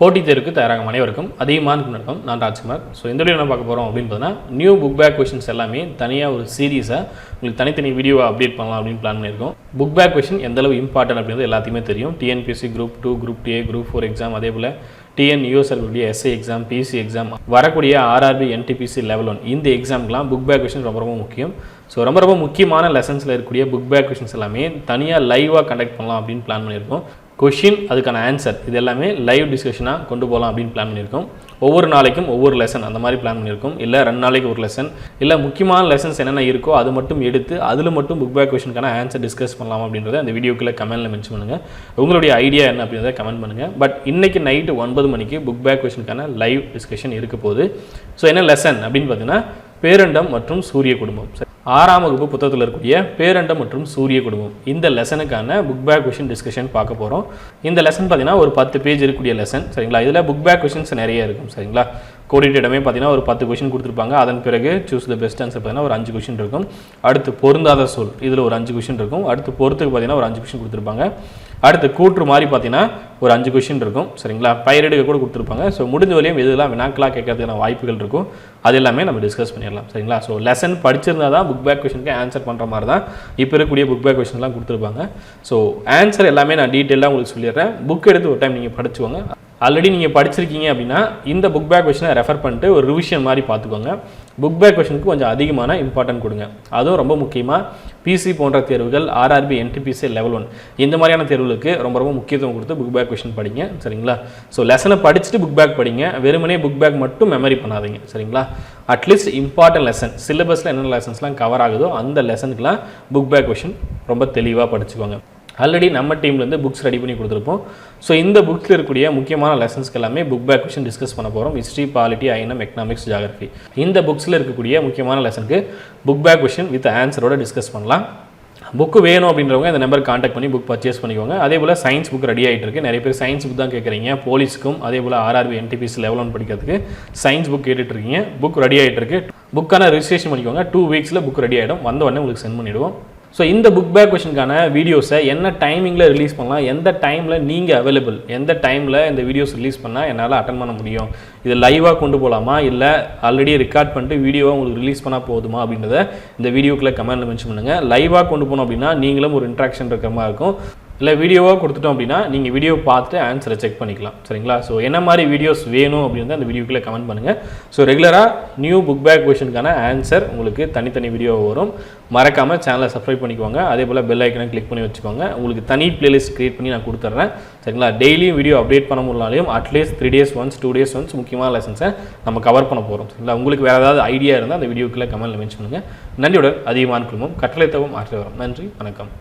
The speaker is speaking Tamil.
போட்டித் தேர்வுக்கு தயாராகும் அனைவருக்கும் அதிகமான வணக்கம். நான் ராஜ்குமார். ஸோ இந்த வீடியோ என்ன பார்க்க போகிறோம் அப்படின்னு பார்த்தீங்கன்னா நியூ புக் பேக் கொஷின்ஸ் எல்லாமே தனியாக ஒரு சீரீஸாக உங்களுக்கு தனித்தனி வீடியோவை அப்டேட் பண்ணலாம் அப்படின்னு பிளான் பண்ணியிருக்கோம். புக் பேக் கொஷின் எந்தளவு இம்பார்ட்டன்ட் அப்படின்றது எல்லாத்தையுமே தெரியும். TNPSC group 2, group TA, group 4 exam, அதே போல் TNUSRB SI exam, PC exam, வரக்கூடிய RRB NTPC லெவல் 1 இந்த எக்ஸாம்க்குலாம் புக் பேக் கொஷின் ரொம்ப முக்கியம். ஸோ ரொம்ப முக்கியமான லெசன்ஸில் இருக்கக்கூடிய புக் பேக் கொஷின்ஸ் எல்லாமே தனியாக லைவாக கண்டக்ட் பண்ணலாம் அப்படின்னு பிளான் பண்ணியிருக்கோம். கொஷின் அதுக்கான ஆன்சர் இது எல்லாமே லைவ் டிஸ்கஷனாக கொண்டு போகலாம் அப்படின்னு பிளான் பண்ணியிருக்கோம். ஒவ்வொரு நாளைக்கும் ஒவ்வொரு லெசன் அந்த மாதிரி பிளான் பண்ணியிருக்கோம். இல்லை 2 நாளைக்கு ஒரு லெசன், இல்லை முக்கியமான லெசன்ஸ் என்னென்ன இருக்கோ அது மட்டும் எடுத்து அதில் மட்டும் புக் பேக் கொஷனுக்கான ஆன்சர் டிஸ்கஸ் பண்ணலாம் அப்படின்றத அந்த வீடியோக்குள்ளே கமெண்ட்டில் மென்ஷன் பண்ணுங்கள். உங்களுடைய ஐடியா என்ன அப்படின்றத கமெண்ட் பண்ணுங்கள். பட் இன்றைக்கி நைட்டு 9 மணிக்கு புக் பேக் கொஷனுக்கான லைவ் டிஸ்கஷன் இருக்க போகுது. ஸோ என்ன லெசன் அப்படின்னு பார்த்தீங்கன்னா பேரண்டம் மற்றும் சூரிய குடும்பம். 6ஆம் வகுப்பு புத்தகத்தில் இருக்கக்கூடிய பேரண்டம் மற்றும் சூரிய குடும்பம் இந்த லெசனுக்கான புக் பேக் கொஷின் டிஸ்கஷன் பார்க்க போகிறோம். இந்த லெசன் பார்த்தீங்கன்னா ஒரு 10 பேஜ் இருக்கக்கூடிய லெசன். சரிங்களா? இதில் புக் பேக் கொஷின்ஸ் நிறைய இருக்கும். சரிங்களா? கோடிட்டடமே பார்த்தீங்கன்னா ஒரு 10 கொஷின் கொடுத்துருப்பாங்க. அதன் பிறகு சூஸ் த பெஸ்ட் ஆன்சர் பார்த்தீங்கன்னா ஒரு 5 கொஷின் இருக்கும். அடுத்து பொருந்தாத சொல் இதில் ஒரு 5 கொஷின் இருக்கும். அடுத்து பொறுத்துக்கு பார்த்தீங்கன்னா ஒரு 5 கொஷின் கொடுத்துருப்பாங்க. அடுத்து கூற்று மாதிரி பார்த்தீங்கன்னா ஒரு 5 கொஷின் இருக்கும். சரிங்களா? பயிரெடுக்க கூட கொடுத்துருப்பாங்க. ஸோ முடிஞ்ச வரையும் எதுலாம் வினாக்களாக கேட்கறதுக்கான வாய்ப்புகள் இருக்கும் அது எல்லாமே நம்ம டிஸ்கஸ் பண்ணிடலாம். சரிங்களா? ஸோ லெசன் படிச்சிருந்தா தான் புக் பேக் கொஷனுக்கு ஆன்சர் பண்ணுற மாதிரி தான் இப்போ இருக்கக்கூடிய புக் பேக் கொஷின்லாம் கொடுத்துருப்பாங்க. ஸோ ஆன்சர் எல்லாமே நான் டீட்டெயிலாக உங்களுக்கு சொல்லிடுறேன். புக் எடுத்து ஒரு டைம் நீங்கள் படிச்சுக்கோங்க. ஆல்ரெடி நீங்கள் படிச்சிருக்கீங்க அப்படின்னா இந்த புக் பேக் கொஷனை ரெஃபர் பண்ணிட்டு ஒரு ரிவிஷன் மாதிரி பார்த்துக்கோங்க. புக் பேக் கொஷனுக்கு கொஞ்சம் அதிகமான இம்பார்ட்டன்ட் கொடுங்க. அதுவும் ரொம்ப முக்கியமாக PC போன்ற தேர்வுகள், RRB NTPC லெவல் 1 இந்த மாதிரியான தேர்வுகளுக்கு ரொம்ப முக்கியத்துவம் கொடுத்து புக் பேக் கொஷின் படிங்க. சரிங்களா? ஸோ லெசனை படிச்சுட்டு புக் பேக் படிங்க. வெறுமனே புக் பேக் மட்டும் மெமரி பண்ணாதீங்க. சரிங்களா? அட்லீஸ்ட் இம்பார்ட்டன்ட் லெசன் சிலபஸில் என்னென்ன லெசன்ஸ்லாம் கவர் ஆகுதோ அந்த லெசனுக்குலாம் புக் பேக் கொஷின் ரொம்ப தெளிவாக படிச்சுக்கோங்க. ஆல்ரெடி நம்ம டீம்லேருந்து புக்ஸ் ரெடி பண்ணி கொடுத்துருப்போம். ஸோ இந்த புக்ஸில் இருக்கக்கூடிய முக்கியமான லெசன்ஸ்க்கு எல்லாமே புக் பேக் கொஷின் டிஸ்கஸ் பண்ண போகிறோம். History, polity, INM, economics, geography இந்த புக்ஸில் இருக்கக்கூடிய முக்கியமான லெசனுக்கு புக் பேக் கொஷின் வித் ஆன்சரோட டிஸ்கஸ் பண்ணலாம். புக்கு வேணும் அப்படின்றவங்க இந்த நம்பர் காண்டாக்ட் பண்ணி புக் பர்ச்சேஸ் பண்ணிக்கோங்க. அதே போல் சயின்ஸ் புக் ரெடி ஆகிட்டு இருக்கு. நிறைய பேர் சயின்ஸ் புக் தான் கேட்குறீங்க. போலீஸ்க்கும் அதே போல் RRB NTPC லெவல் 1 படிக்கிறதுக்கு சயின்ஸ் புக் கேட்டுட்ருக்கீங்க. புக் ரெடி ஆகிட்டு இருக்கு. புக்கான ரிஜிஸ்ட்ரேஷன் பண்ணிக்கோங்க. 2 வீக்ஸில் புக் ரெடி ஆகிடும். வந்த உடனே உங்களுக்கு சென்ட் பண்ணிவிடுவோம். ஸோ இந்த புக் பேக் கொஷனுக்கான வீடியோஸை என்ன டைமிங்கில் ரிலீஸ் பண்ணலாம், எந்த டைமில் நீங்கள் அவைலபிள், எந்த டைமில் இந்த வீடியோஸ் ரிலீஸ் பண்ணால் என்னால் அட்டன் பண்ண முடியும், இது லைவாக கொண்டு போகலாமா இல்லை ஆல்ரெடி ரெக்கார்ட் பண்ணிட்டு வீடியோவாக உங்களுக்கு ரிலீஸ் பண்ணால் போதுமா அப்படின்றத இந்த வீடியோக்குள்ளே கமெண்ட்டில் மென்ஷன் பண்ணுங்கள். லைவாக கொண்டு போனோம் அப்படின்னா நீங்களும் ஒரு இன்ட்ராக்ஷன் இருக்கிற மாதிரி இருக்கும். இல்லை வீடியோவாக கொடுத்துட்டோம் அப்படின்னா நீங்கள் வீடியோ பார்த்துட்டு ஆன்சரை செக் பண்ணிக்கலாம். சரிங்களா? ஸோ என்ன மாதிரி வீடியோஸ் வேணும் அப்படின்னு அந்த வீடியோக்குள்ளே கமெண்ட் பண்ணுங்கள். ஸோ ரெகுலராக நியூ புக் பேக் கொஷனுக்கான ஆன்சர் உங்களுக்கு தனித்தனி வீடியோ வரும். மறக்காமல் சேனலை சப்ஸ்கிரைப் பண்ணிக்கோங்க. அதே போல் பெல் ஐக்கனை கிளிக் பண்ணி வச்சுக்கோங்க. உங்களுக்கு தனி பிளேலிஸ்ட் கிரியேட் பண்ணி நான் கொடுத்துட்றேன். சரிங்களா? டெய்லியும் வீடியோ அப்டேட் பண்ண முடியலாலையும் at least 3 days once 2 days once முக்கியமான லெசன்ஸை நம்ம கவர் பண்ண போகிறோம். சரிங்களா? உங்களுக்கு வேறு ஏதாவது ஐடியா இருந்தால் அந்த வீடியோக்குள்ளே கமெண்ட்டில் மென்ஷன் பண்ணுங்கள். நன்றியுடன் அதிகமான குழுமம் கட்டளை தவும் ஆற்றி வரும். நன்றி, வணக்கம்.